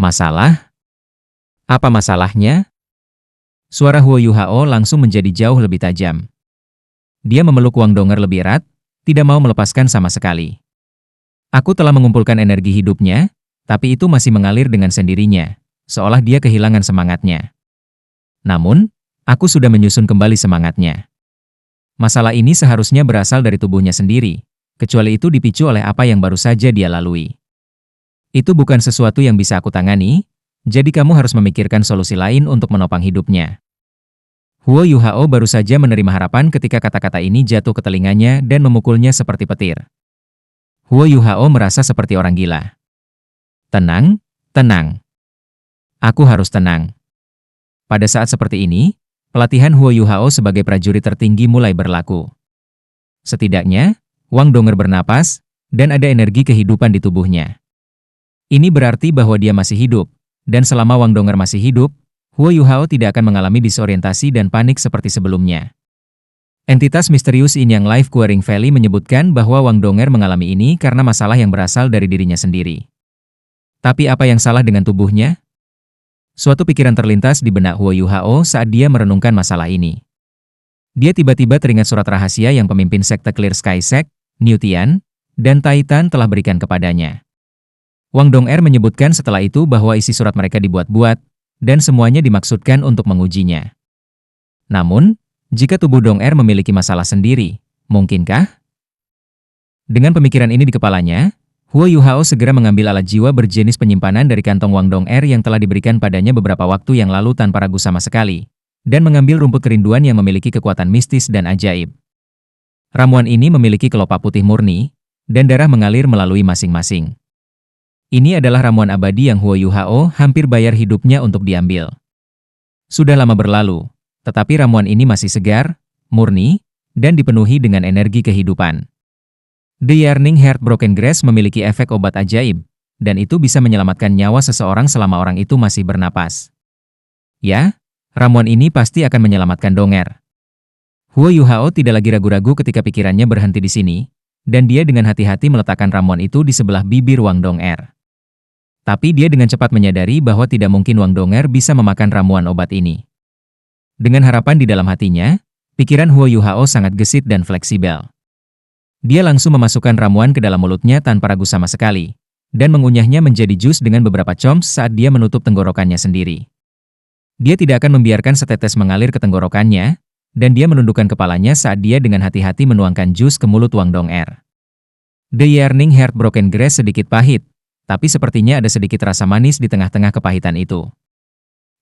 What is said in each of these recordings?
Masalah? Apa masalahnya? Suara Huo Yuhao langsung menjadi jauh lebih tajam. Dia memeluk Wang Donger lebih erat, tidak mau melepaskan sama sekali. Aku telah mengumpulkan energi hidupnya, tapi itu masih mengalir dengan sendirinya, seolah dia kehilangan semangatnya. Namun, aku sudah menyusun kembali semangatnya. Masalah ini seharusnya berasal dari tubuhnya sendiri, kecuali itu dipicu oleh apa yang baru saja dia lalui. Itu bukan sesuatu yang bisa aku tangani, jadi kamu harus memikirkan solusi lain untuk menopang hidupnya. Huo Yuhao baru saja menerima harapan ketika kata-kata ini jatuh ke telinganya dan memukulnya seperti petir. Huo Yuhao merasa seperti orang gila. Tenang, tenang. Aku harus tenang. Pada saat seperti ini, pelatihan Huo Yuhao sebagai prajurit tertinggi mulai berlaku. Setidaknya, Wang Donger bernapas, dan ada energi kehidupan di tubuhnya. Ini berarti bahwa dia masih hidup, dan selama Wang Donger masih hidup, Huo Yuhao tidak akan mengalami disorientasi dan panik seperti sebelumnya. Entitas misterius In Yang Life Quarrying Valley menyebutkan bahwa Wang Donger mengalami ini karena masalah yang berasal dari dirinya sendiri. Tapi apa yang salah dengan tubuhnya? Suatu pikiran terlintas di benak Huo Yuhao saat dia merenungkan masalah ini. Dia tiba-tiba teringat surat rahasia yang pemimpin sekte Clear Sky Sect, Niu Tian, dan Taitan telah berikan kepadanya. Wang Donger menyebutkan setelah itu bahwa isi surat mereka dibuat-buat, dan semuanya dimaksudkan untuk mengujinya. Namun, jika tubuh Donger memiliki masalah sendiri, mungkinkah? Dengan pemikiran ini di kepalanya, Huo Yuhao segera mengambil alat jiwa berjenis penyimpanan dari kantong Wang Donger yang telah diberikan padanya beberapa waktu yang lalu tanpa ragu sama sekali, dan mengambil rumput kerinduan yang memiliki kekuatan mistis dan ajaib. Ramuan ini memiliki kelopak putih murni, dan darah mengalir melalui masing-masing. Ini adalah ramuan abadi yang Huo Yuhao hampir bayar hidupnya untuk diambil. Sudah lama berlalu, tetapi ramuan ini masih segar, murni, dan dipenuhi dengan energi kehidupan. The Yearning Heart Broken Grass memiliki efek obat ajaib, dan itu bisa menyelamatkan nyawa seseorang selama orang itu masih bernapas. Ya, ramuan ini pasti akan menyelamatkan Donger. Huo Yuhao tidak lagi ragu-ragu ketika pikirannya berhenti di sini, dan dia dengan hati-hati meletakkan ramuan itu di sebelah bibir Wang Donger. Tapi dia dengan cepat menyadari bahwa tidak mungkin Wang Donger bisa memakan ramuan obat ini. Dengan harapan di dalam hatinya, pikiran Huo Yuhao sangat gesit dan fleksibel. Dia langsung memasukkan ramuan ke dalam mulutnya tanpa ragu sama sekali, dan mengunyahnya menjadi jus dengan beberapa comps saat dia menutup tenggorokannya sendiri. Dia tidak akan membiarkan setetes mengalir ke tenggorokannya, dan dia menundukkan kepalanya saat dia dengan hati-hati menuangkan jus ke mulut Wang Donger. The Yearning Heart Broken Grass sedikit pahit, tapi sepertinya ada sedikit rasa manis di tengah-tengah kepahitan itu.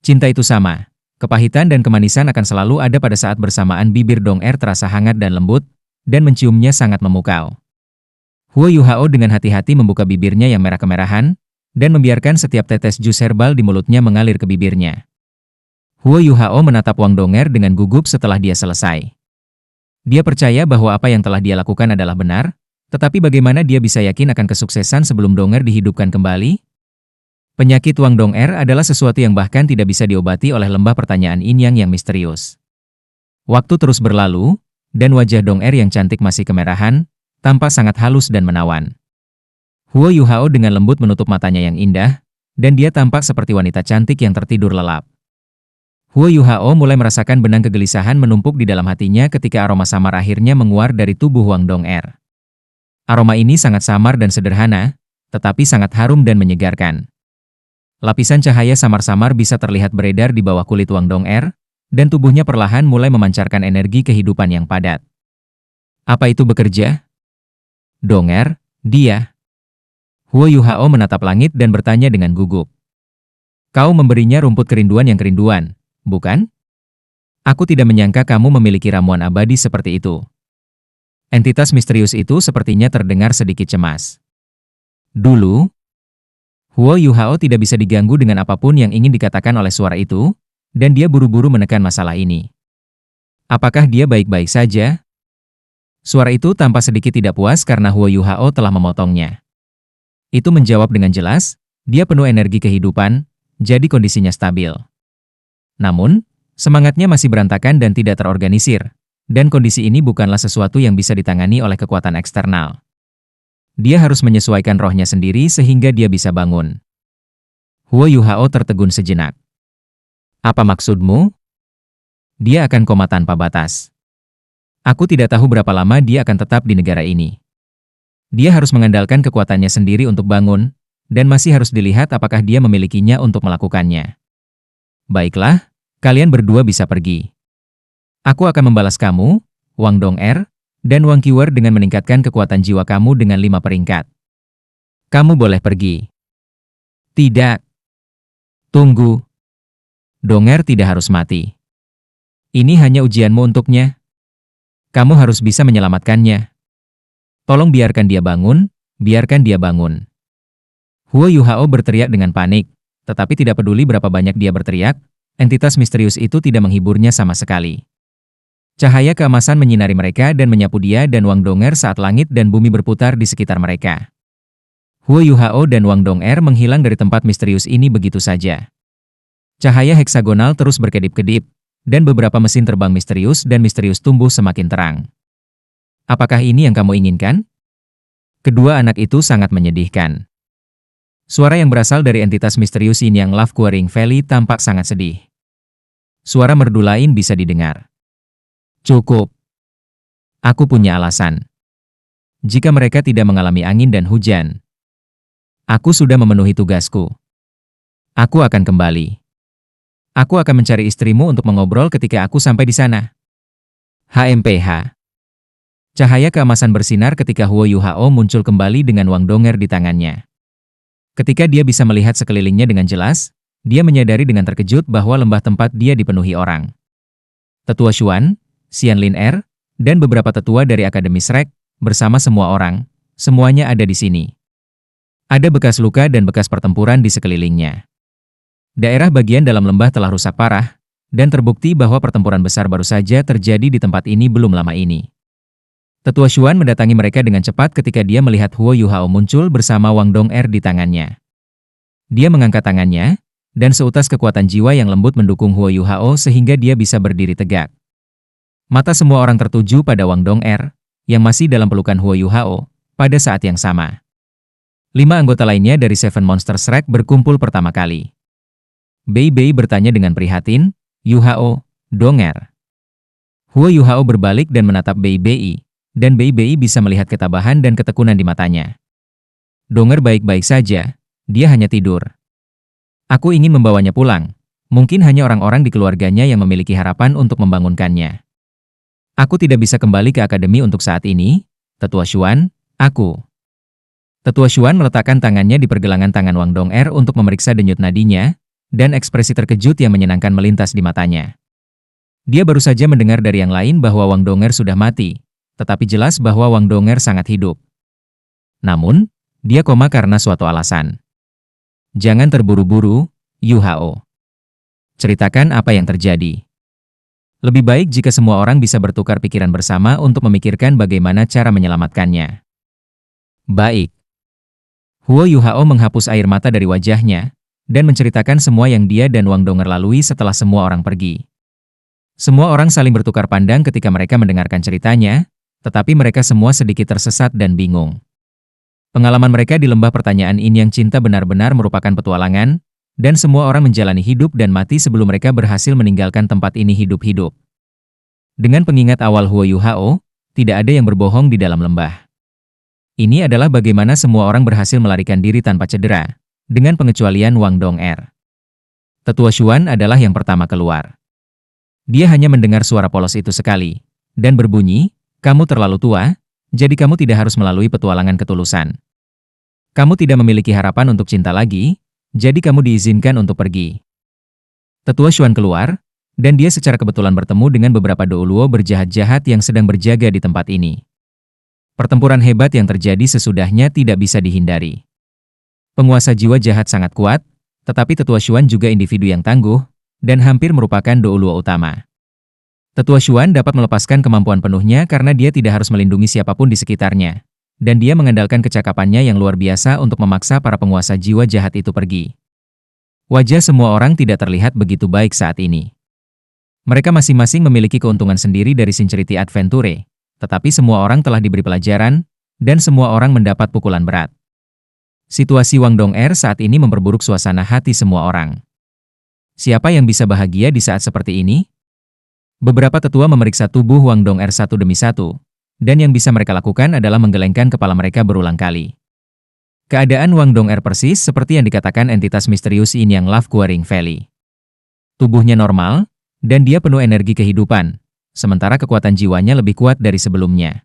Cinta itu sama. Kepahitan dan kemanisan akan selalu ada pada saat bersamaan bibir Donger terasa hangat dan lembut, dan menciumnya sangat memukau. Huo Yuhao dengan hati-hati membuka bibirnya yang merah kemerahan, dan membiarkan setiap tetes jus herbal di mulutnya mengalir ke bibirnya. Huo Yuhao menatap Wang Donger dengan gugup setelah dia selesai. Dia percaya bahwa apa yang telah dia lakukan adalah benar, tetapi bagaimana dia bisa yakin akan kesuksesan sebelum Donger dihidupkan kembali? Penyakit Wang Donger adalah sesuatu yang bahkan tidak bisa diobati oleh lembah pertanyaan In Yang yang misterius. Waktu terus berlalu, dan wajah Donger yang cantik masih kemerahan, tampak sangat halus dan menawan. Huo Yuhao dengan lembut menutup matanya yang indah, dan dia tampak seperti wanita cantik yang tertidur lelap. Huo Yuhao mulai merasakan benang kegelisahan menumpuk di dalam hatinya ketika aroma samar akhirnya menguar dari tubuh Wang Donger. Aroma ini sangat samar dan sederhana, tetapi sangat harum dan menyegarkan. Lapisan cahaya samar-samar bisa terlihat beredar di bawah kulit Wang Donger, dan tubuhnya perlahan mulai memancarkan energi kehidupan yang padat. Apa itu bekerja? Donger, dia. Huo Yuhao menatap langit dan bertanya dengan gugup. Kau memberinya rumput kerinduan yang kerinduan, bukan? Aku tidak menyangka kamu memiliki ramuan abadi seperti itu. Entitas misterius itu sepertinya terdengar sedikit cemas. Dulu, Huo Yuhao tidak bisa diganggu dengan apapun yang ingin dikatakan oleh suara itu, dan dia buru-buru menekan masalah ini. Apakah dia baik-baik saja? Suara itu tampak sedikit tidak puas karena Huo Yuhao telah memotongnya. Itu menjawab dengan jelas, dia penuh energi kehidupan, jadi kondisinya stabil. Namun, semangatnya masih berantakan dan tidak terorganisir. Dan kondisi ini bukanlah sesuatu yang bisa ditangani oleh kekuatan eksternal. Dia harus menyesuaikan rohnya sendiri sehingga dia bisa bangun. Huo Yuhao tertegun sejenak. Apa maksudmu? Dia akan koma tanpa batas. Aku tidak tahu berapa lama dia akan tetap di negara ini. Dia harus mengandalkan kekuatannya sendiri untuk bangun, dan masih harus dilihat apakah dia memilikinya untuk melakukannya. Baiklah, kalian berdua bisa pergi. Aku akan membalas kamu, Wang Dong'er, dan Wang Qiwer dengan meningkatkan kekuatan jiwa kamu dengan 5 peringkat. Kamu boleh pergi. Tidak. Tunggu. Dong'er tidak harus mati. Ini hanya ujianmu untuknya. Kamu harus bisa menyelamatkannya. Tolong biarkan dia bangun, biarkan dia bangun. Huo Yuhao berteriak dengan panik, tetapi tidak peduli berapa banyak dia berteriak, entitas misterius itu tidak menghiburnya sama sekali. Cahaya keemasan menyinari mereka dan menyapu dia dan Wang Dong'er saat langit dan bumi berputar di sekitar mereka. Huo Yuhao dan Wang Dong'er menghilang dari tempat misterius ini begitu saja. Cahaya heksagonal terus berkedip-kedip, dan beberapa mesin terbang misterius tumbuh semakin terang. Apakah ini yang kamu inginkan? Kedua anak itu sangat menyedihkan. Suara yang berasal dari entitas misterius Yin Yang Love Quarrying Valley tampak sangat sedih. Suara merdu lain bisa didengar. Cukup. Aku punya alasan. Jika mereka tidak mengalami angin dan hujan, aku sudah memenuhi tugasku. Aku akan kembali. Aku akan mencari istrimu untuk mengobrol ketika aku sampai di sana. HMPH. Cahaya keemasan bersinar ketika Huo Yuhao muncul kembali dengan Wang Dong'er di tangannya. Ketika dia bisa melihat sekelilingnya dengan jelas, dia menyadari dengan terkejut bahwa lembah tempat dia dipenuhi orang. Tetua Xuan, Xian Lin Er, dan beberapa tetua dari Akademi Shrek, bersama semua orang, semuanya ada di sini. Ada bekas luka dan bekas pertempuran di sekelilingnya. Daerah bagian dalam lembah telah rusak parah, dan terbukti bahwa pertempuran besar baru saja terjadi di tempat ini belum lama ini. Tetua Xuan mendatangi mereka dengan cepat ketika dia melihat Huo Yuhao muncul bersama Wang Dong'er di tangannya. Dia mengangkat tangannya, dan seutas kekuatan jiwa yang lembut mendukung Huo Yuhao sehingga dia bisa berdiri tegak. Mata semua orang tertuju pada Wang Dong'er, yang masih dalam pelukan Huo Yuhao, pada saat yang sama. 5 anggota lainnya dari Seven Monster Shrek berkumpul pertama kali. Bei Bei bertanya dengan prihatin, Yuhao, Dong'er. Huo Yuhao berbalik dan menatap Bei Bei, dan Bei Bei bisa melihat ketabahan dan ketekunan di matanya. Dong'er baik-baik saja, dia hanya tidur. Aku ingin membawanya pulang, mungkin hanya orang-orang di keluarganya yang memiliki harapan untuk membangunkannya. Aku tidak bisa kembali ke akademi untuk saat ini, Tetua Xuan, aku. Tetua Xuan meletakkan tangannya di pergelangan tangan Wang Dong'er untuk memeriksa denyut nadinya, dan ekspresi terkejut yang menyenangkan melintas di matanya. Dia baru saja mendengar dari yang lain bahwa Wang Dong'er sudah mati, tetapi jelas bahwa Wang Dong'er sangat hidup. Namun, dia koma karena suatu alasan. Jangan terburu-buru, Yuhao. Ceritakan apa yang terjadi. Lebih baik jika semua orang bisa bertukar pikiran bersama untuk memikirkan bagaimana cara menyelamatkannya. Baik. Huo Yuhao menghapus air mata dari wajahnya, dan menceritakan semua yang dia dan Wang Dong'er lalui setelah semua orang pergi. Semua orang saling bertukar pandang ketika mereka mendengarkan ceritanya, tetapi mereka semua sedikit tersesat dan bingung. Pengalaman mereka di lembah pertanyaan ini yang cinta benar-benar merupakan petualangan, dan semua orang menjalani hidup dan mati sebelum mereka berhasil meninggalkan tempat ini hidup-hidup. Dengan pengingat awal Huo Yuhao, tidak ada yang berbohong di dalam lembah. Ini adalah bagaimana semua orang berhasil melarikan diri tanpa cedera, dengan pengecualian Wang Dong'er. Tetua Xuan adalah yang pertama keluar. Dia hanya mendengar suara polos itu sekali, dan berbunyi, kamu terlalu tua, jadi kamu tidak harus melalui petualangan ketulusan. Kamu tidak memiliki harapan untuk cinta lagi, jadi kamu diizinkan untuk pergi. Tetua Xuan keluar, dan dia secara kebetulan bertemu dengan beberapa douluo berjahat-jahat yang sedang berjaga di tempat ini. Pertempuran hebat yang terjadi sesudahnya tidak bisa dihindari. Penguasa jiwa jahat sangat kuat, tetapi Tetua Xuan juga individu yang tangguh, dan hampir merupakan douluo utama. Tetua Xuan dapat melepaskan kemampuan penuhnya karena dia tidak harus melindungi siapapun di sekitarnya, dan dia mengandalkan kecakapannya yang luar biasa untuk memaksa para penguasa jiwa jahat itu pergi. Wajah semua orang tidak terlihat begitu baik saat ini. Mereka masing-masing memiliki keuntungan sendiri dari Sincerity Adventure, tetapi semua orang telah diberi pelajaran, dan semua orang mendapat pukulan berat. Situasi Wang Dong'er saat ini memperburuk suasana hati semua orang. Siapa yang bisa bahagia di saat seperti ini? Beberapa tetua memeriksa tubuh Wang Dong'er satu demi satu, dan yang bisa mereka lakukan adalah menggelengkan kepala mereka berulang kali. Keadaan Wang Dong'er persis seperti yang dikatakan entitas misterius Yin Yang Love Quarrying Valley. Tubuhnya normal, dan dia penuh energi kehidupan, sementara kekuatan jiwanya lebih kuat dari sebelumnya.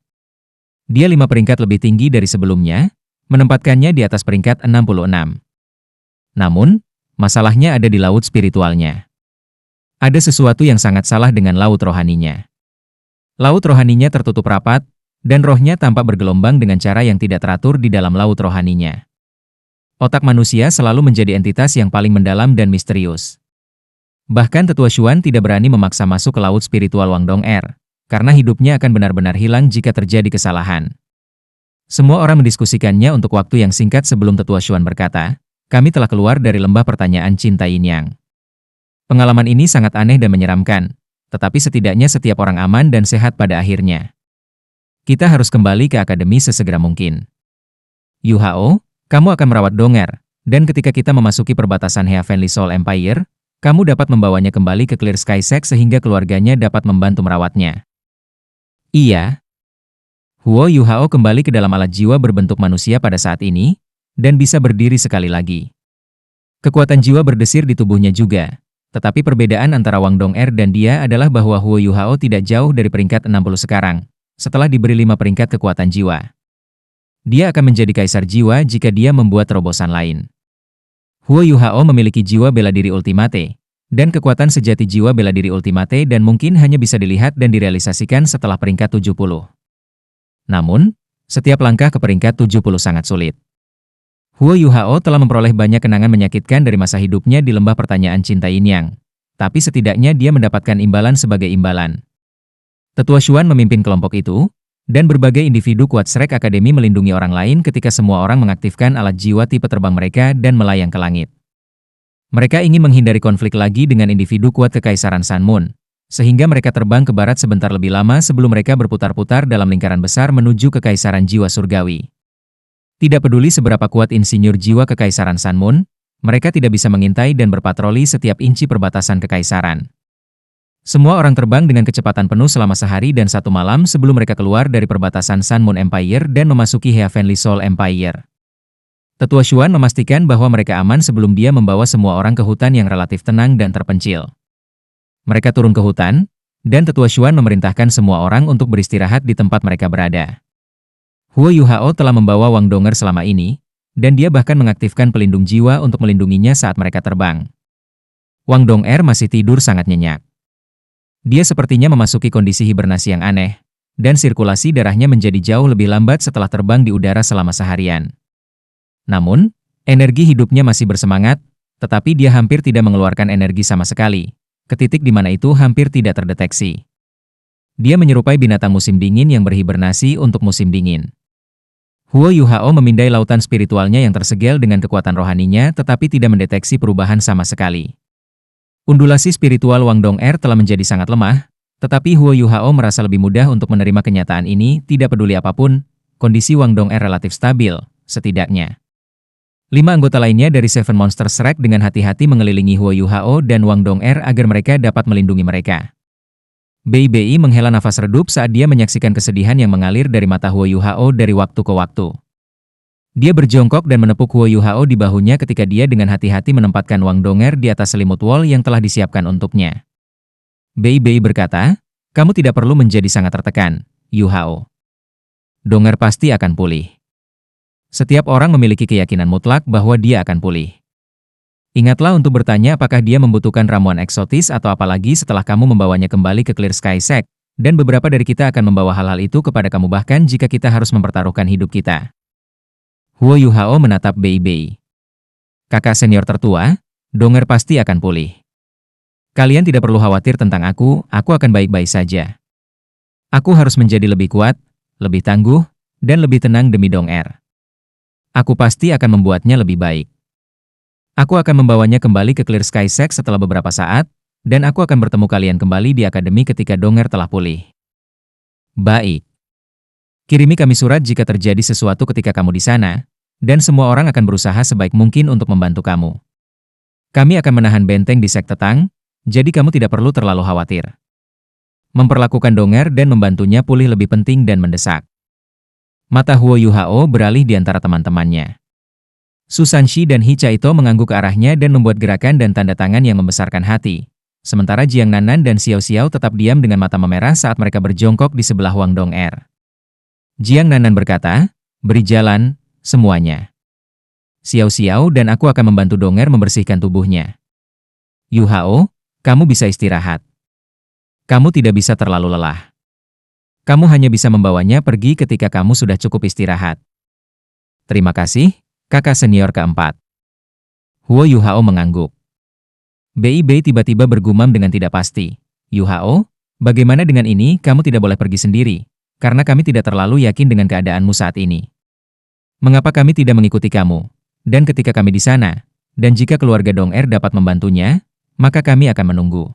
Dia 5 peringkat lebih tinggi dari sebelumnya, menempatkannya di atas peringkat 66. Namun, masalahnya ada di laut spiritualnya. Ada sesuatu yang sangat salah dengan laut rohaninya. Laut rohaninya tertutup rapat, dan rohnya tampak bergelombang dengan cara yang tidak teratur di dalam laut rohaninya. Otak manusia selalu menjadi entitas yang paling mendalam dan misterius. Bahkan Tetua Xuan tidak berani memaksa masuk ke laut spiritual Wang Dong'er, karena hidupnya akan benar-benar hilang jika terjadi kesalahan. Semua orang mendiskusikannya untuk waktu yang singkat sebelum Tetua Xuan berkata, "Kami telah keluar dari lembah pertanyaan cinta Yin Yang." Pengalaman ini sangat aneh dan menyeramkan, tetapi setidaknya setiap orang aman dan sehat pada akhirnya. Kita harus kembali ke akademi sesegera mungkin. Yu Hao, kamu akan merawat Dong'er, dan ketika kita memasuki perbatasan Heavenly Soul Empire, kamu dapat membawanya kembali ke Clear Sky Sect sehingga keluarganya dapat membantu merawatnya. Iya. Huo Yu Hao kembali ke dalam alat jiwa berbentuk manusia pada saat ini, dan bisa berdiri sekali lagi. Kekuatan jiwa berdesir di tubuhnya juga, tetapi perbedaan antara Wang Dong'er dan dia adalah bahwa Huo Yu Hao tidak jauh dari peringkat 60 sekarang, setelah diberi 5 peringkat kekuatan jiwa. Dia akan menjadi kaisar jiwa jika dia membuat terobosan lain. Huo Yu Hao memiliki jiwa bela diri ultimate, dan kekuatan sejati jiwa bela diri ultimate dan mungkin hanya bisa dilihat dan direalisasikan setelah peringkat 70. Namun, setiap langkah ke peringkat 70 sangat sulit. Huo Yu Hao telah memperoleh banyak kenangan menyakitkan dari masa hidupnya di lembah pertanyaan cinta Yin Yang, tapi setidaknya dia mendapatkan imbalan sebagai imbalan. Tetua Xuan memimpin kelompok itu, dan berbagai individu kuat Shrek Academy melindungi orang lain ketika semua orang mengaktifkan alat jiwa tipe terbang mereka dan melayang ke langit. Mereka ingin menghindari konflik lagi dengan individu kuat Kekaisaran Sun Moon, sehingga mereka terbang ke barat sebentar lebih lama sebelum mereka berputar-putar dalam lingkaran besar menuju Kekaisaran Jiwa Surgawi. Tidak peduli seberapa kuat insinyur jiwa Kekaisaran Sun Moon, mereka tidak bisa mengintai dan berpatroli setiap inci perbatasan Kekaisaran. Semua orang terbang dengan kecepatan penuh selama sehari dan 1 malam sebelum mereka keluar dari perbatasan Sun Moon Empire dan memasuki Heavenly Soul Empire. Tetua Xuan memastikan bahwa mereka aman sebelum dia membawa semua orang ke hutan yang relatif tenang dan terpencil. Mereka turun ke hutan, dan Tetua Xuan memerintahkan semua orang untuk beristirahat di tempat mereka berada. Huo Yu Hao telah membawa Wang Dong'er selama ini, dan dia bahkan mengaktifkan pelindung jiwa untuk melindunginya saat mereka terbang. Wang Dong'er masih tidur sangat nyenyak. Dia sepertinya memasuki kondisi hibernasi yang aneh, dan sirkulasi darahnya menjadi jauh lebih lambat setelah terbang di udara selama seharian. Namun, energi hidupnya masih bersemangat, tetapi dia hampir tidak mengeluarkan energi sama sekali, ke titik di mana itu hampir tidak terdeteksi. Dia menyerupai binatang musim dingin yang berhibernasi untuk musim dingin. Huo Yu Hao memindai lautan spiritualnya yang tersegel dengan kekuatan rohaninya tetapi tidak mendeteksi perubahan sama sekali. Undulasi spiritual Wang Dong'er telah menjadi sangat lemah, tetapi Huo Yu Hao merasa lebih mudah untuk menerima kenyataan ini. Tidak peduli apapun, kondisi Wang Dong'er relatif stabil, setidaknya. 5 anggota lainnya dari Seven Monster Shrek dengan hati-hati mengelilingi Huo Yu Hao dan Wang Dong'er agar mereka dapat melindungi mereka. Bei menghela nafas redup saat dia menyaksikan kesedihan yang mengalir dari mata Huo Yu Hao dari waktu ke waktu. Dia berjongkok dan menepuk Huo Yu Hao di bahunya ketika dia dengan hati-hati menempatkan Wang Dong'er di atas selimut wol yang telah disiapkan untuknya. Bei berkata, "Kamu tidak perlu menjadi sangat tertekan, Yu Hao. Dong'er pasti akan pulih." Setiap orang memiliki keyakinan mutlak bahwa dia akan pulih. Ingatlah untuk bertanya apakah dia membutuhkan ramuan eksotis atau apalagi setelah kamu membawanya kembali ke Clear Sky Sect, dan beberapa dari kita akan membawa hal-hal itu kepada kamu bahkan jika kita harus mempertaruhkan hidup kita. Huo Yu Hao menatap Bei. Kakak senior tertua, Dong'er pasti akan pulih. Kalian tidak perlu khawatir tentang aku akan baik-baik saja. Aku harus menjadi lebih kuat, lebih tangguh, dan lebih tenang demi Dong'er. Aku pasti akan membuatnya lebih baik. Aku akan membawanya kembali ke Clear Sky Sect setelah beberapa saat, dan aku akan bertemu kalian kembali di akademi ketika Dong'er telah pulih. Baik. Kirimi kami surat jika terjadi sesuatu ketika kamu di sana, dan semua orang akan berusaha sebaik mungkin untuk membantu kamu. Kami akan menahan benteng di Sekte Tang, jadi kamu tidak perlu terlalu khawatir. Memperlakukan Donger dan membantunya pulih lebih penting dan mendesak. Mata Huo Yuhao beralih di antara teman-temannya. Su Sanshi dan He Chaito mengangguk ke arahnya dan membuat gerakan dan tanda tangan yang membesarkan hati. Sementara Jiang Nanan dan Xiao Xiao tetap diam dengan mata memerah saat mereka berjongkok di sebelah Wang Dong'er. Jiang Nanan berkata, "Beri jalan, semuanya. Xiao Xiao dan aku akan membantu Dong'er membersihkan tubuhnya. Yuhao, kamu bisa istirahat. Kamu tidak bisa terlalu lelah. Kamu hanya bisa membawanya pergi ketika kamu sudah cukup istirahat." "Terima kasih, kakak senior keempat." Huo Yuhao mengangguk. Bei tiba-tiba bergumam dengan tidak pasti. "Yuhao, bagaimana dengan ini? Kamu tidak boleh pergi sendiri, karena kami tidak terlalu yakin dengan keadaanmu saat ini. Mengapa kami tidak mengikuti kamu? Dan ketika kami di sana, dan jika keluarga Dong'er dapat membantunya, maka kami akan menunggu.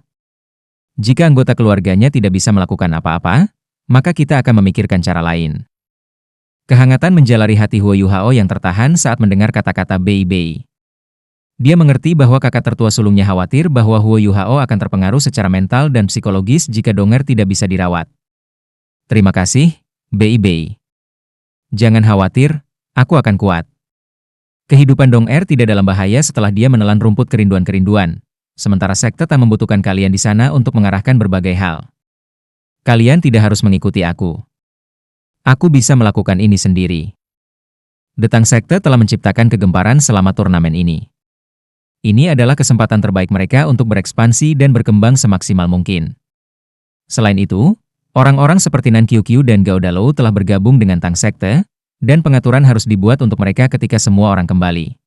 Jika anggota keluarganya tidak bisa melakukan apa-apa, maka kita akan memikirkan cara lain." Kehangatan menjalari hati Huo Yuhao yang tertahan saat mendengar kata-kata Bei. Dia mengerti bahwa kakak tertua sulungnya khawatir bahwa Huo Yuhao akan terpengaruh secara mental dan psikologis jika Dong'er tidak bisa dirawat. "Terima kasih, Bei. Jangan khawatir, aku akan kuat. Kehidupan Dong'er tidak dalam bahaya setelah dia menelan rumput kerinduan-kerinduan. Sementara Sekte Tang membutuhkan kalian di sana untuk mengarahkan berbagai hal. Kalian tidak harus mengikuti aku. Aku bisa melakukan ini sendiri." Detang Sekte telah menciptakan kegemparan selama turnamen ini. Ini adalah kesempatan terbaik mereka untuk berekspansi dan berkembang semaksimal mungkin. Selain itu, orang-orang seperti Nan Qiuqiu dan Gao Dalou telah bergabung dengan Tang Sekte, dan pengaturan harus dibuat untuk mereka ketika semua orang kembali.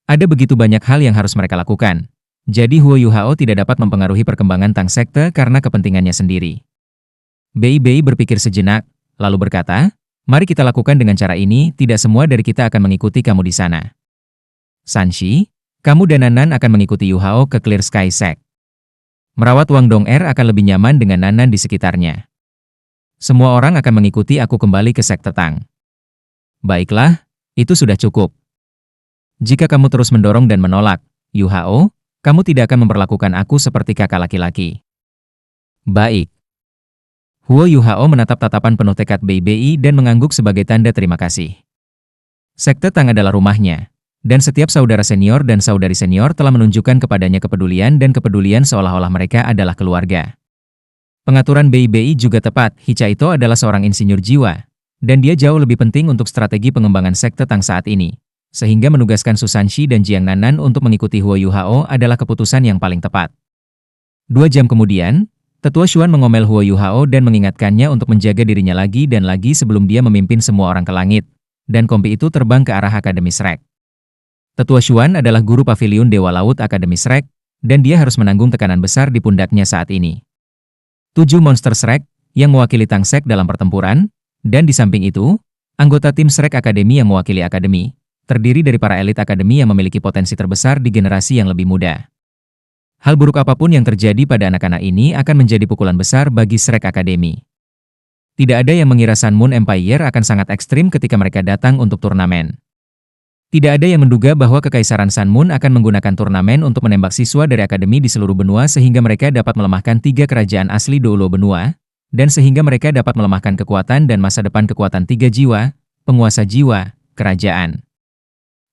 Ada begitu banyak hal yang harus mereka lakukan. Jadi Huo Yuhao tidak dapat mempengaruhi perkembangan Tang Sekte karena kepentingannya sendiri. Bei berpikir sejenak, lalu berkata, "Mari kita lakukan dengan cara ini, tidak semua dari kita akan mengikuti kamu di sana. Sanshi, kamu dan Nanan akan mengikuti Yuhao ke Clear Sky Sect. Merawat Wang Dong'er akan lebih nyaman dengan Nanan di sekitarnya. Semua orang akan mengikuti aku kembali ke Sekte Tang." "Baiklah, itu sudah cukup. Jika kamu terus mendorong dan menolak, Yuhao, kamu tidak akan memperlakukan aku seperti kakak laki-laki." "Baik." Huo Yuhao menatap tatapan penuh tekad Bei dan mengangguk sebagai tanda terima kasih. Sekte Tang adalah rumahnya, dan setiap saudara senior dan saudari senior telah menunjukkan kepadanya kepedulian dan kepedulian seolah-olah mereka adalah keluarga. Pengaturan Bei juga tepat. He Chaito adalah seorang insinyur jiwa, dan dia jauh lebih penting untuk strategi pengembangan Sekte Tang saat ini. Sehingga menugaskan Su Sanshi dan Jiang Nanan untuk mengikuti Huo Yuhao adalah keputusan yang paling tepat. 2 jam kemudian, Tetua Xuan mengomel Huo Yuhao dan mengingatkannya untuk menjaga dirinya lagi dan lagi sebelum dia memimpin semua orang ke langit, dan kompi itu terbang ke arah Akademi Shrek. Tetua Xuan adalah guru pavilion Dewa Laut Akademi Shrek, dan dia harus menanggung tekanan besar di pundaknya saat ini. 7 monster Shrek, yang mewakili Tang Sek dalam pertempuran, dan di samping itu, anggota tim Shrek Academy yang mewakili Akademi, terdiri dari para elit Akademi yang memiliki potensi terbesar di generasi yang lebih muda. Hal buruk apapun yang terjadi pada anak-anak ini akan menjadi pukulan besar bagi Shrek Academy. Tidak ada yang mengira Sun Moon Empire akan sangat ekstrim ketika mereka datang untuk turnamen. Tidak ada yang menduga bahwa Kekaisaran Sun Moon akan menggunakan turnamen untuk menembak siswa dari Akademi di seluruh benua sehingga mereka dapat melemahkan 3 kerajaan asli Doulo benua, dan sehingga mereka dapat melemahkan kekuatan dan masa depan kekuatan 3 jiwa, penguasa jiwa, kerajaan.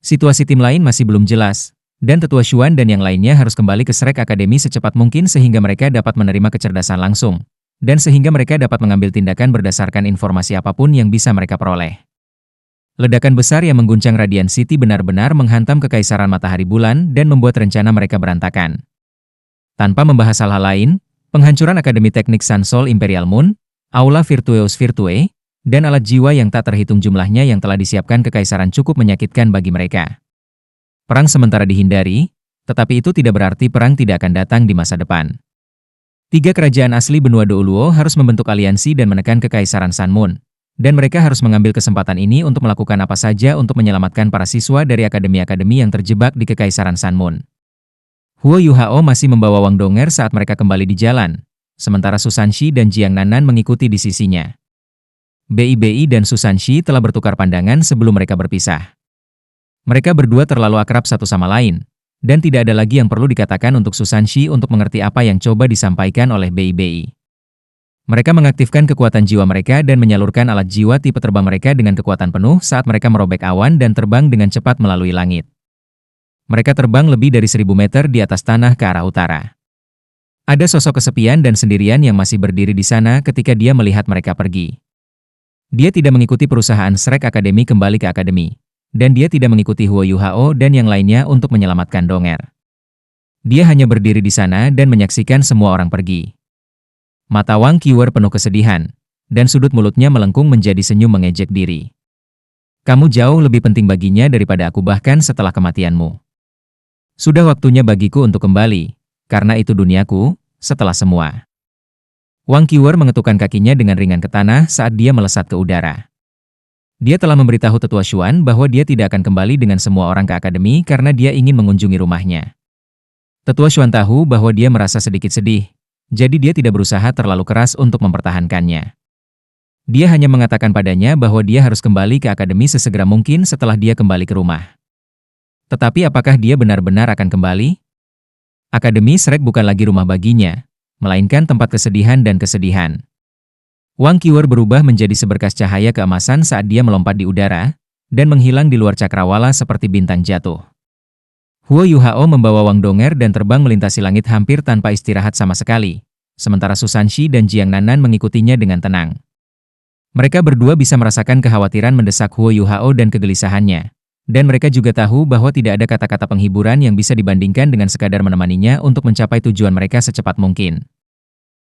Situasi tim lain masih belum jelas, dan Tetua Xuan dan yang lainnya harus kembali ke Shrek Academy secepat mungkin sehingga mereka dapat menerima kecerdasan langsung, dan sehingga mereka dapat mengambil tindakan berdasarkan informasi apapun yang bisa mereka peroleh. Ledakan besar yang mengguncang Radiant City benar-benar menghantam Kekaisaran Matahari Bulan dan membuat rencana mereka berantakan. Tanpa membahas hal-hal lain, penghancuran Akademi Teknik Sansol Imperial Moon, Aula Virtueus Virtue, dan alat jiwa yang tak terhitung jumlahnya yang telah disiapkan Kekaisaran cukup menyakitkan bagi mereka. Perang sementara dihindari, tetapi itu tidak berarti perang tidak akan datang di masa depan. 3 kerajaan asli benua Douluo harus membentuk aliansi dan menekan Kekaisaran Sun Moon, dan mereka harus mengambil kesempatan ini untuk melakukan apa saja untuk menyelamatkan para siswa dari akademi-akademi yang terjebak di Kekaisaran Sun Moon. Huo Yuhao masih membawa Wang Dong'er saat mereka kembali di jalan, sementara Su Sanshi dan Jiang Nanan mengikuti di sisinya. Bei dan Su Sanshi telah bertukar pandangan sebelum mereka berpisah. Mereka berdua terlalu akrab satu sama lain, dan tidak ada lagi yang perlu dikatakan untuk Susanshi untuk mengerti apa yang coba disampaikan oleh Bei. Mereka mengaktifkan kekuatan jiwa mereka dan menyalurkan alat jiwa tipe terbang mereka dengan kekuatan penuh saat mereka merobek awan dan terbang dengan cepat melalui langit. Mereka terbang lebih dari 1000 meter di atas tanah ke arah utara. Ada sosok kesepian dan sendirian yang masih berdiri di sana ketika dia melihat mereka pergi. Dia tidak mengikuti perusahaan Shrek Academy kembali ke akademi, dan dia tidak mengikuti Huo Yuhao dan yang lainnya untuk menyelamatkan Donger. Dia hanya berdiri di sana dan menyaksikan semua orang pergi. Mata Wang Qiwer penuh kesedihan, dan sudut mulutnya melengkung menjadi senyum mengejek diri. Kamu jauh lebih penting baginya daripada aku bahkan setelah kematianmu. Sudah waktunya bagiku untuk kembali, karena itu duniaku, setelah semua. Wang Qiwer mengetukkan kakinya dengan ringan ke tanah saat dia melesat ke udara. Dia telah memberitahu Tetua Xuan bahwa dia tidak akan kembali dengan semua orang ke akademi karena dia ingin mengunjungi rumahnya. Tetua Xuan tahu bahwa dia merasa sedikit sedih, jadi dia tidak berusaha terlalu keras untuk mempertahankannya. Dia hanya mengatakan padanya bahwa dia harus kembali ke akademi sesegera mungkin setelah dia kembali ke rumah. Tetapi apakah dia benar-benar akan kembali? Akademi Shrek bukan lagi rumah baginya, melainkan tempat kesedihan dan kesedihan. Wang Qiwer berubah menjadi seberkas cahaya keemasan saat dia melompat di udara, dan menghilang di luar cakrawala seperti bintang jatuh. Huo Yuhao membawa Wang Donger dan terbang melintasi langit hampir tanpa istirahat sama sekali, sementara Susanshi dan Jiang Nanan mengikutinya dengan tenang. Mereka berdua bisa merasakan kekhawatiran mendesak Huo Yuhao dan kegelisahannya, dan mereka juga tahu bahwa tidak ada kata-kata penghiburan yang bisa dibandingkan dengan sekadar menemaninya untuk mencapai tujuan mereka secepat mungkin.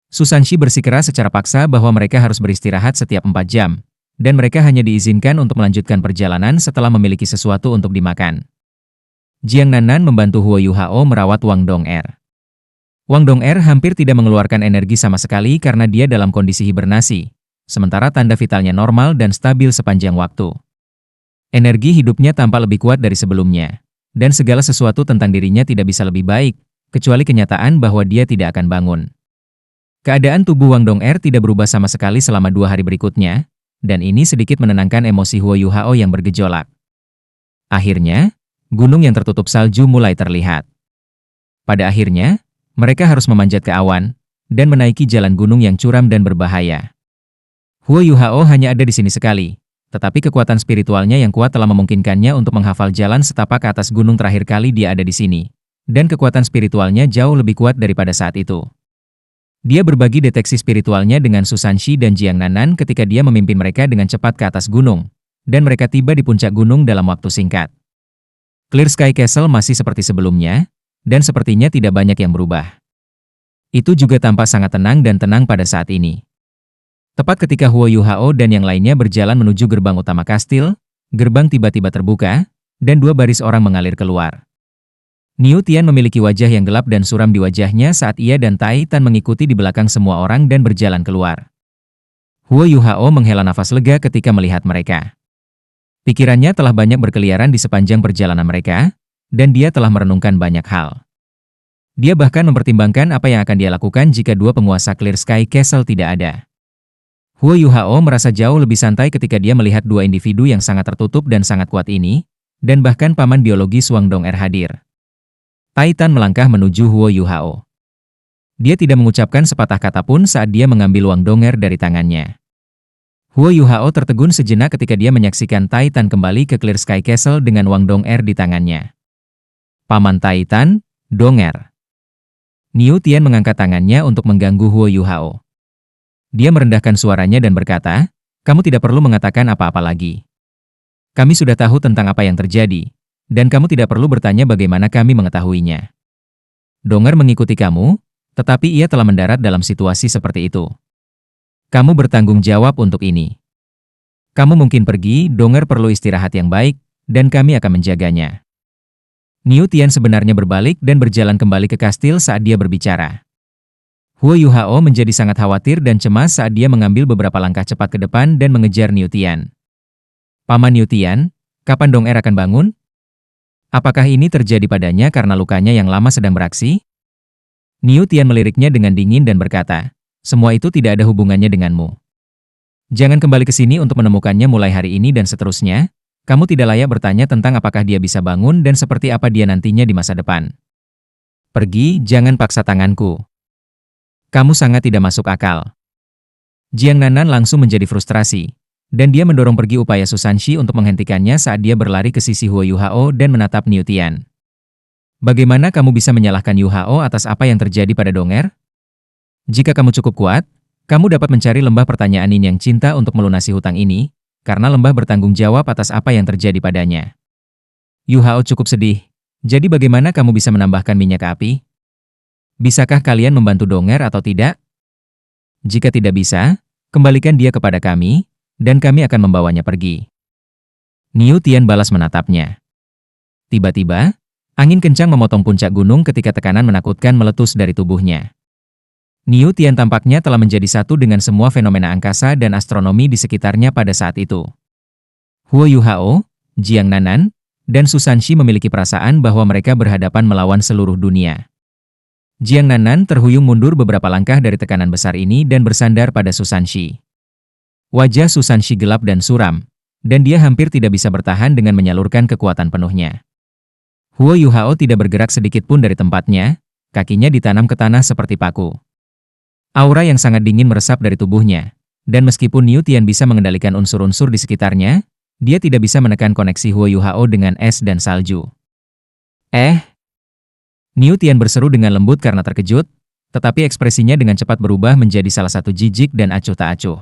Susanshi bersikeras secara paksa bahwa mereka harus beristirahat setiap 4 jam, dan mereka hanya diizinkan untuk melanjutkan perjalanan setelah memiliki sesuatu untuk dimakan. Jiang Nanan membantu Huo Yuhao merawat Wang Donger. Wang Donger hampir tidak mengeluarkan energi sama sekali karena dia dalam kondisi hibernasi, sementara tanda vitalnya normal dan stabil sepanjang waktu. Energi hidupnya tampak lebih kuat dari sebelumnya, dan segala sesuatu tentang dirinya tidak bisa lebih baik, kecuali kenyataan bahwa dia tidak akan bangun. Keadaan tubuh Wang Donger tidak berubah sama sekali selama 2 hari berikutnya, dan ini sedikit menenangkan emosi Huo Yuhao yang bergejolak. Akhirnya, gunung yang tertutup salju mulai terlihat. Pada akhirnya, mereka harus memanjat ke awan, dan menaiki jalan gunung yang curam dan berbahaya. Huo Yuhao hanya ada di sini sekali, tetapi kekuatan spiritualnya yang kuat telah memungkinkannya untuk menghafal jalan setapak ke atas gunung terakhir kali dia ada di sini, dan kekuatan spiritualnya jauh lebih kuat daripada saat itu. Dia berbagi deteksi spiritualnya dengan Susanshi dan Jiang Nanan ketika dia memimpin mereka dengan cepat ke atas gunung, dan mereka tiba di puncak gunung dalam waktu singkat. Clear Sky Castle masih seperti sebelumnya, dan sepertinya tidak banyak yang berubah. Itu juga tampak sangat tenang dan tenang pada saat ini. Tepat ketika Huo Yuhao dan yang lainnya berjalan menuju gerbang utama kastil, gerbang tiba-tiba terbuka, dan 2 baris orang mengalir keluar. Niu Tian memiliki wajah yang gelap dan suram di wajahnya saat ia dan Tai Tan mengikuti di belakang semua orang dan berjalan keluar. Huo Yuhao menghela nafas lega ketika melihat mereka. Pikirannya telah banyak berkeliaran di sepanjang perjalanan mereka, dan dia telah merenungkan banyak hal. Dia bahkan mempertimbangkan apa yang akan dia lakukan jika 2 penguasa Clear Sky Castle tidak ada. Huo Yuhao merasa jauh lebih santai ketika dia melihat 2 individu yang sangat tertutup dan sangat kuat ini, dan bahkan paman biologis Wang Donger hadir. Tai Tan melangkah menuju Huo Yuhao. Dia tidak mengucapkan sepatah kata pun saat dia mengambil Wang Donger dari tangannya. Huo Yuhao tertegun sejenak ketika dia menyaksikan Tai Tan kembali ke Clear Sky Castle dengan Wang Donger di tangannya. Paman Tai Tan, Donger. Niu Tian mengangkat tangannya untuk mengganggu Huo Yuhao. Dia merendahkan suaranya dan berkata, "Kamu tidak perlu mengatakan apa-apa lagi. Kami sudah tahu tentang apa yang terjadi, dan kamu tidak perlu bertanya bagaimana kami mengetahuinya. Donger mengikuti kamu, tetapi ia telah mendarat dalam situasi seperti itu. Kamu bertanggung jawab untuk ini. Kamu mungkin pergi, Donger perlu istirahat yang baik, dan kami akan menjaganya." Niu Tian sebenarnya berbalik dan berjalan kembali ke kastil saat dia berbicara. Huo Yuhao menjadi sangat khawatir dan cemas saat dia mengambil beberapa langkah cepat ke depan dan mengejar Niu Tian. "Paman Niu Tian, kapan Donger akan bangun? Apakah ini terjadi padanya karena lukanya yang lama sedang beraksi?" Niu Tian meliriknya dengan dingin dan berkata, "Semua itu tidak ada hubungannya denganmu. Jangan kembali ke sini untuk menemukannya mulai hari ini dan seterusnya, Kamu tidak layak bertanya tentang apakah dia bisa bangun dan seperti apa dia nantinya di masa depan. Pergi, jangan paksa tanganku. Kamu sangat tidak masuk akal. Jiang Nanan langsung menjadi frustrasi, dan dia mendorong pergi upaya Susanshi untuk menghentikannya saat dia berlari ke sisi Huo Yuhao dan menatap Niu Tian. Bagaimana kamu bisa menyalahkan Yuhao atas apa yang terjadi pada Donger? Jika kamu cukup kuat, kamu dapat mencari lembah pertanyaan Yin yang cinta untuk melunasi hutang ini, karena lembah bertanggung jawab atas apa yang terjadi padanya. Yuhao cukup sedih, jadi bagaimana kamu bisa menambahkan minyak ke api? Bisakah kalian membantu Donger atau tidak? Jika tidak bisa, kembalikan dia kepada kami, dan kami akan membawanya pergi. Niu Tian balas menatapnya. Tiba-tiba, angin kencang memotong puncak gunung ketika tekanan menakutkan meletus dari tubuhnya. Niu Tian tampaknya telah menjadi satu dengan semua fenomena angkasa dan astronomi di sekitarnya pada saat itu. Huo Yuhao, Jiang Nanan, dan Susanshi memiliki perasaan bahwa mereka berhadapan melawan seluruh dunia. Jiang Nanan terhuyung mundur beberapa langkah dari tekanan besar ini dan bersandar pada Susanshi. Wajah Susanshi gelap dan suram, dan dia hampir tidak bisa bertahan dengan menyalurkan kekuatan penuhnya. Huo Yuhao tidak bergerak sedikit pun dari tempatnya, kakinya ditanam ke tanah seperti paku. Aura yang sangat dingin meresap dari tubuhnya, dan meskipun Niu Tian bisa mengendalikan unsur-unsur di sekitarnya, dia tidak bisa menekan koneksi Huo Yuhao dengan es dan salju. Niu Tian berseru dengan lembut karena terkejut, tetapi ekspresinya dengan cepat berubah menjadi salah satu jijik dan acuh tak acuh.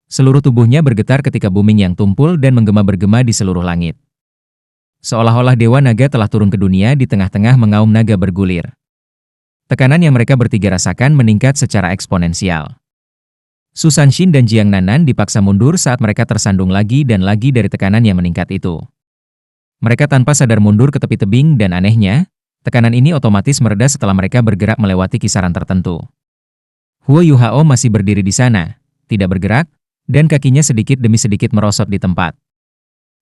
Seluruh tubuhnya bergetar ketika booming yang tumpul dan bergema di seluruh langit. Seolah-olah Dewa Naga telah turun ke dunia di tengah-tengah mengaum naga bergulir. Tekanan yang mereka bertiga rasakan meningkat secara eksponensial. Susanshi dan Jiang Nanan dipaksa mundur saat mereka tersandung lagi dan lagi dari tekanan yang meningkat itu. Mereka tanpa sadar mundur ke tepi tebing dan anehnya, tekanan ini otomatis mereda setelah mereka bergerak melewati kisaran tertentu. Huo Yuhao masih berdiri di sana, tidak bergerak, dan kakinya sedikit demi sedikit merosot di tempat.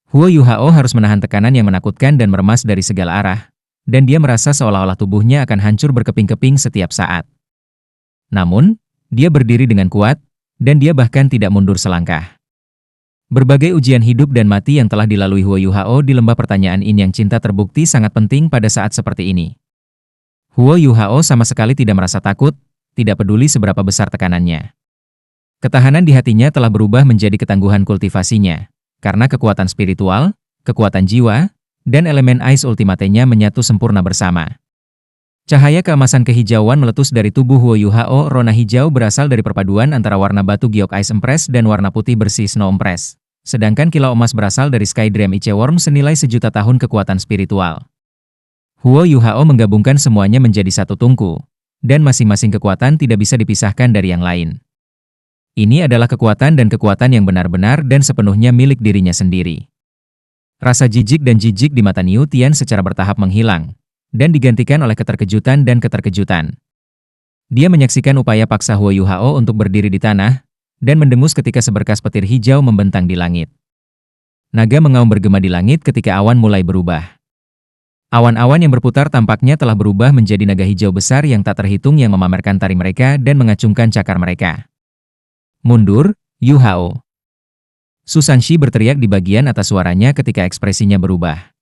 Huo Yuhao harus menahan tekanan yang menakutkan dan meremas dari segala arah, dan dia merasa seolah-olah tubuhnya akan hancur berkeping-keping setiap saat. Namun, dia berdiri dengan kuat, dan dia bahkan tidak mundur selangkah. Berbagai ujian hidup dan mati yang telah dilalui Huo Yuhao di lembah pertanyaan Yin yang cinta terbukti sangat penting pada saat seperti ini. Huo Yuhao sama sekali tidak merasa takut, tidak peduli seberapa besar tekanannya. Ketahanan di hatinya telah berubah menjadi ketangguhan kultivasinya, karena kekuatan spiritual, kekuatan jiwa, dan elemen Ais Ultimate-nya menyatu sempurna bersama. Cahaya keemasan kehijauan meletus dari tubuh Huo Yuhao. Rona hijau berasal dari perpaduan antara warna batu giok Ice Empress dan warna putih bersih Snow Empress. Sedangkan kilau emas berasal dari Sky Dream Ichewurm senilai 1.000.000 tahun kekuatan spiritual. Huo Yuhao menggabungkan semuanya menjadi satu tungku, dan masing-masing kekuatan tidak bisa dipisahkan dari yang lain. Ini adalah kekuatan yang benar-benar dan sepenuhnya milik dirinya sendiri. Rasa jijik di mata Niu Tian secara bertahap menghilang, dan digantikan oleh keterkejutan dan keterkejutan. Dia menyaksikan upaya paksa Huo Yuhao untuk berdiri di tanah, dan mendengus ketika seberkas petir hijau membentang di langit. Naga mengaum bergema di langit ketika awan mulai berubah. Awan-awan yang berputar tampaknya telah berubah menjadi naga hijau besar yang tak terhitung yang memamerkan taring mereka dan mengacungkan cakar mereka. Mundur, Yuhao. Susanshi berteriak di bagian atas suaranya ketika ekspresinya berubah.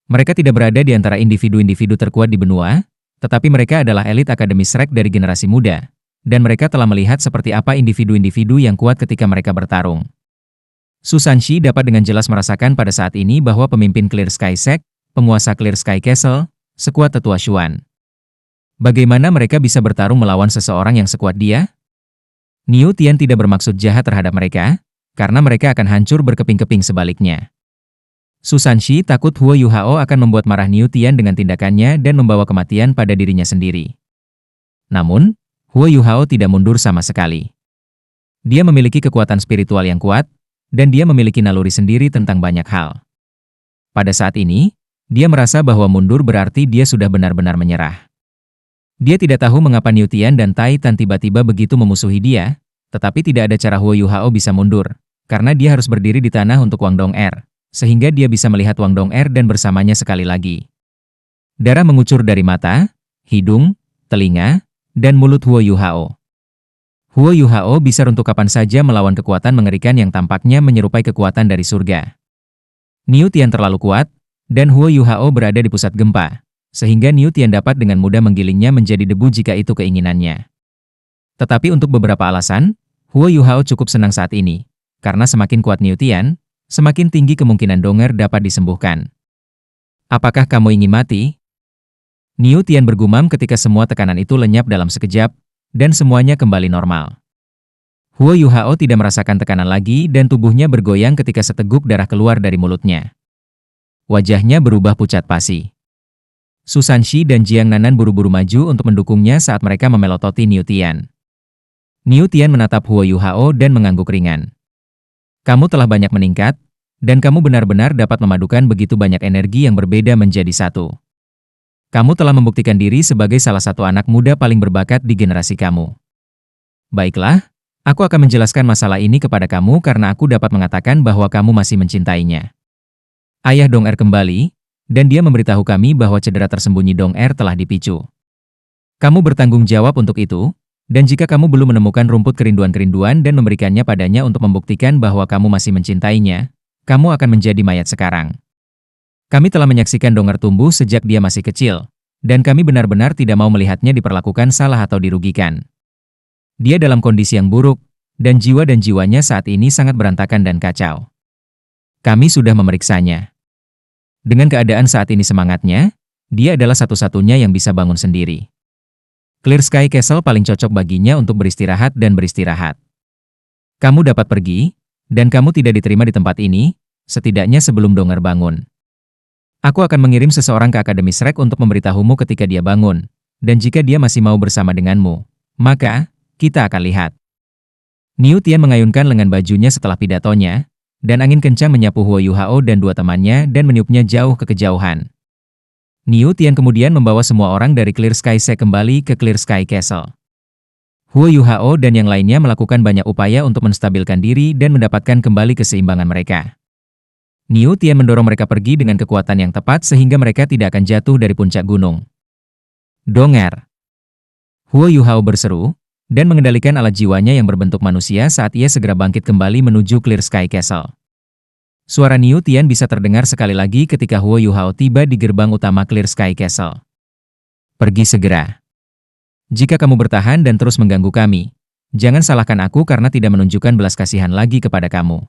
Mereka tidak berada di antara individu-individu terkuat di benua, tetapi mereka adalah elit Akademi Shrek dari generasi muda. Dan mereka telah melihat seperti apa individu-individu yang kuat ketika mereka bertarung. Susanshi dapat dengan jelas merasakan pada saat ini bahwa pemimpin Clear Sky Sect, penguasa Clear Sky Castle, sekuat tetua Xuan. Bagaimana mereka bisa bertarung melawan seseorang yang sekuat dia? Niu Tian tidak bermaksud jahat terhadap mereka, karena mereka akan hancur berkeping-keping sebaliknya. Susanshi takut Huo Yuhao akan membuat marah Niu Tian dengan tindakannya dan membawa kematian pada dirinya sendiri. Namun, Huo Yuhao tidak mundur sama sekali. Dia memiliki kekuatan spiritual yang kuat, dan dia memiliki naluri sendiri tentang banyak hal. Pada saat ini, dia merasa bahwa mundur berarti dia sudah benar-benar menyerah. Dia tidak tahu mengapa Niu Tian dan Tai Tan tiba-tiba begitu memusuhi dia, tetapi tidak ada cara Huo Yuhao bisa mundur, karena dia harus berdiri di tanah untuk Wang Dong'er, sehingga dia bisa melihat Wang Dong'er dan bersamanya sekali lagi. Darah mengucur dari mata, hidung, telinga, dan mulut Huo Yuhao. Huo Yuhao bisa runtuh kapan saja melawan kekuatan mengerikan yang tampaknya menyerupai kekuatan dari surga. Niu Tian terlalu kuat, dan Huo Yuhao berada di pusat gempa, sehingga Niu Tian dapat dengan mudah menggilingnya menjadi debu jika itu keinginannya. Tetapi untuk beberapa alasan, Huo Yuhao cukup senang saat ini, karena semakin kuat Niu Tian, semakin tinggi kemungkinan Donger dapat disembuhkan. Apakah kamu ingin mati? Niu Tian bergumam ketika semua tekanan itu lenyap dalam sekejap, dan semuanya kembali normal. Huo Yuhao tidak merasakan tekanan lagi dan tubuhnya bergoyang ketika seteguk darah keluar dari mulutnya. Wajahnya berubah pucat pasi. Su Sanxi dan Jiang Nanan buru-buru maju untuk mendukungnya saat mereka memelototi Niu Tian. Niu Tian menatap Huo Yuhao dan mengangguk ringan. Kamu telah banyak meningkat, dan kamu benar-benar dapat memadukan begitu banyak energi yang berbeda menjadi satu. Kamu telah membuktikan diri sebagai salah satu anak muda paling berbakat di generasi kamu. Baiklah. Aku akan menjelaskan masalah ini kepada kamu karena aku dapat mengatakan bahwa kamu masih mencintainya. Ayah Dong Er kembali, dan dia memberitahu kami bahwa cedera tersembunyi Dong Er telah dipicu. Kamu bertanggung jawab untuk itu, dan jika kamu belum menemukan rumput kerinduan-kerinduan dan memberikannya padanya untuk membuktikan bahwa kamu masih mencintainya, kamu akan menjadi mayat sekarang. Kami telah menyaksikan Dong Er tumbuh sejak dia masih kecil, dan kami benar-benar tidak mau melihatnya diperlakukan salah atau dirugikan. Dia dalam kondisi yang buruk, dan jiwanya saat ini sangat berantakan dan kacau. Kami sudah memeriksanya. Dengan keadaan saat ini semangatnya, dia adalah satu-satunya yang bisa bangun sendiri. Clear Sky Castle paling cocok baginya untuk beristirahat dan beristirahat. Kamu dapat pergi, dan kamu tidak diterima di tempat ini, setidaknya sebelum Dong Er bangun. Aku akan mengirim seseorang ke Akademi Shrek untuk memberitahumu ketika dia bangun, dan jika dia masih mau bersama denganmu, maka kita akan lihat. Niu Tian mengayunkan lengan bajunya setelah pidatonya, dan angin kencang menyapu Huo Yuhao dan dua temannya dan meniupnya jauh ke kejauhan. Niu Tian kemudian membawa semua orang dari Clear Sky Sea kembali ke Clear Sky Castle. Huo Yuhao dan yang lainnya melakukan banyak upaya untuk menstabilkan diri dan mendapatkan kembali keseimbangan mereka. Niu Tian mendorong mereka pergi dengan kekuatan yang tepat sehingga mereka tidak akan jatuh dari puncak gunung. Donger! Huo Yuhao berseru, dan mengendalikan alat jiwanya yang berbentuk manusia saat ia segera bangkit kembali menuju Clear Sky Castle. Suara Niu Tian bisa terdengar sekali lagi ketika Huo Yuhao tiba di gerbang utama Clear Sky Castle. Pergi segera. Jika kamu bertahan dan terus mengganggu kami, jangan salahkan aku karena tidak menunjukkan belas kasihan lagi kepada kamu.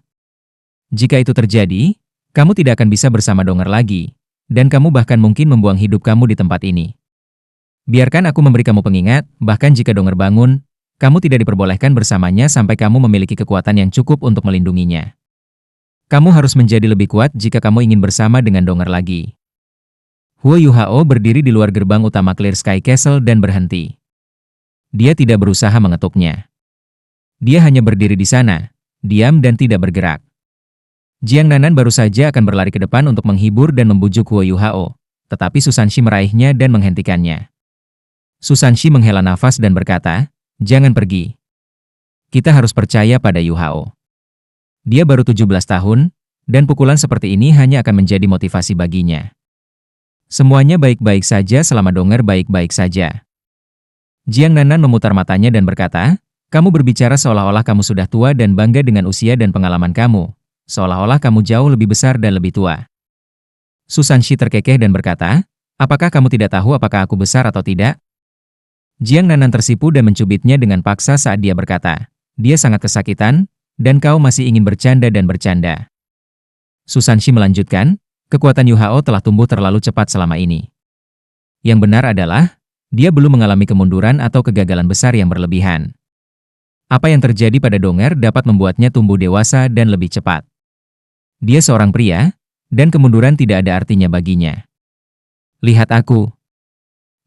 Jika itu terjadi, kamu tidak akan bisa bersama Donger lagi, dan kamu bahkan mungkin membuang hidup kamu di tempat ini. Biarkan aku memberi kamu pengingat, bahkan jika Donger bangun, kamu tidak diperbolehkan bersamanya sampai kamu memiliki kekuatan yang cukup untuk melindunginya. Kamu harus menjadi lebih kuat jika kamu ingin bersama dengan Donger lagi. Huo Yuhao berdiri di luar gerbang utama Clear Sky Castle dan berhenti. Dia tidak berusaha mengetuknya. Dia hanya berdiri di sana, diam dan tidak bergerak. Jiang Nanan baru saja akan berlari ke depan untuk menghibur dan membujuk Huo Yuhao, tetapi Su Sanxi meraihnya dan menghentikannya. Su Sanxi menghela nafas dan berkata, "Jangan pergi. Kita harus percaya pada Yuhao. Dia baru 17 tahun, dan pukulan seperti ini hanya akan menjadi motivasi baginya. Semuanya baik-baik saja selama Donger baik-baik saja." Jiang Nanan memutar matanya dan berkata, "Kamu berbicara seolah-olah kamu sudah tua dan bangga dengan usia dan pengalaman kamu, seolah-olah kamu jauh lebih besar dan lebih tua." Su Sanxi terkekeh dan berkata, "Apakah kamu tidak tahu apakah aku besar atau tidak?" Jiang Nanan tersipu dan mencubitnya dengan paksa saat dia berkata, "Dia sangat kesakitan, dan kau masih ingin bercanda dan bercanda." Su Sanxi melanjutkan, "Kekuatan Yuhao telah tumbuh terlalu cepat selama ini. Yang benar adalah, dia belum mengalami kemunduran atau kegagalan besar yang berlebihan. Apa yang terjadi pada Donger dapat membuatnya tumbuh dewasa dan lebih cepat. Dia seorang pria, dan kemunduran tidak ada artinya baginya. Lihat aku.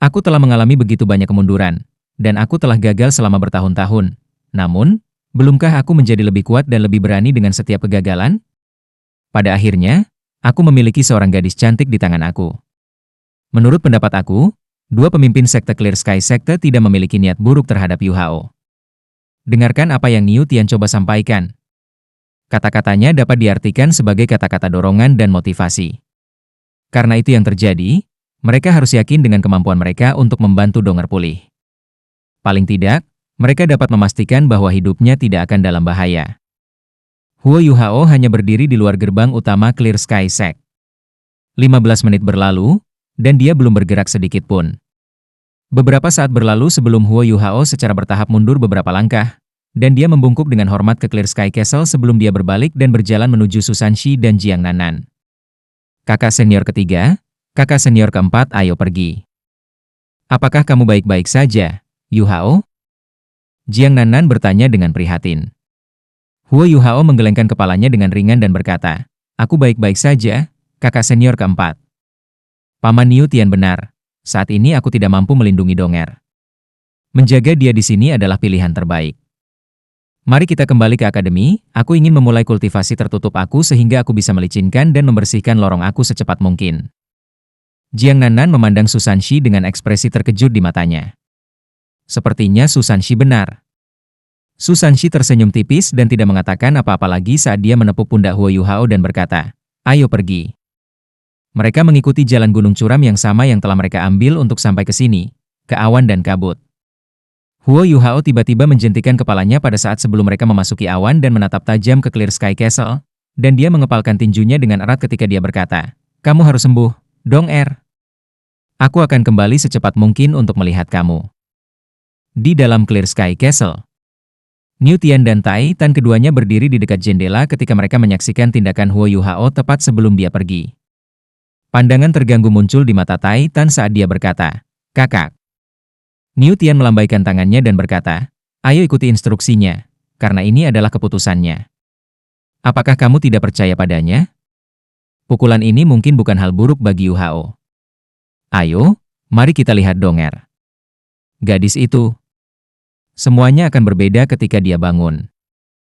Aku telah mengalami begitu banyak kemunduran, dan aku telah gagal selama bertahun-tahun. Namun, belumkah aku menjadi lebih kuat dan lebih berani dengan setiap kegagalan? Pada akhirnya, aku memiliki seorang gadis cantik di tangan aku. Menurut pendapat aku, dua pemimpin sekte Clear Sky Sekte tidak memiliki niat buruk terhadap Yuhao." Dengarkan apa yang Niu Tian coba sampaikan. Kata-katanya dapat diartikan sebagai kata-kata dorongan dan motivasi. Karena itu yang terjadi, mereka harus yakin dengan kemampuan mereka untuk membantu Donger pulih. Paling tidak, mereka dapat memastikan bahwa hidupnya tidak akan dalam bahaya. Huo Yuhao hanya berdiri di luar gerbang utama Clear Sky Sect. 15 menit berlalu, dan dia belum bergerak sedikit pun. Beberapa saat berlalu sebelum Huo Yuhao secara bertahap mundur beberapa langkah, dan dia membungkuk dengan hormat ke Clear Sky Castle sebelum dia berbalik dan berjalan menuju Susanshi dan Jiang Nanan. Kakak senior ketiga, kakak senior keempat, ayo pergi. Apakah kamu baik-baik saja, Yuhao? Jiang Nanan bertanya dengan prihatin. Huo Yuhao menggelengkan kepalanya dengan ringan dan berkata, aku baik-baik saja, kakak senior keempat. Paman Niu Tian benar, saat ini aku tidak mampu melindungi Donger. Menjaga dia di sini adalah pilihan terbaik. Mari kita kembali ke akademi, aku ingin memulai kultivasi tertutup aku sehingga aku bisa melicinkan dan membersihkan lorong aku secepat mungkin. Jiang Nanan memandang Susanshi dengan ekspresi terkejut di matanya. Sepertinya Susanshi benar. Susanshi tersenyum tipis dan tidak mengatakan apa-apa lagi saat dia menepuk pundak Huo Yuhao dan berkata, ayo pergi. Mereka mengikuti jalan gunung curam yang sama yang telah mereka ambil untuk sampai ke sini, ke awan dan kabut. Huo Yuhao tiba-tiba menjentikan kepalanya pada saat sebelum mereka memasuki awan dan menatap tajam ke Clear Sky Castle, dan dia mengepalkan tinjunya dengan erat ketika dia berkata, kamu harus sembuh, Dong-er. Aku akan kembali secepat mungkin untuk melihat kamu. Di dalam Clear Sky Castle, Niu Tian dan Tai Tan keduanya berdiri di dekat jendela ketika mereka menyaksikan tindakan Huo Yuhao tepat sebelum dia pergi. Pandangan terganggu muncul di mata Tai Tan saat dia berkata, kakak. Niu Tian melambaikan tangannya dan berkata, ayo ikuti instruksinya, karena ini adalah keputusannya. Apakah kamu tidak percaya padanya? Pukulan ini mungkin bukan hal buruk bagi Yuhao. Ayo, mari kita lihat Donger. Gadis itu. Semuanya akan berbeda ketika dia bangun.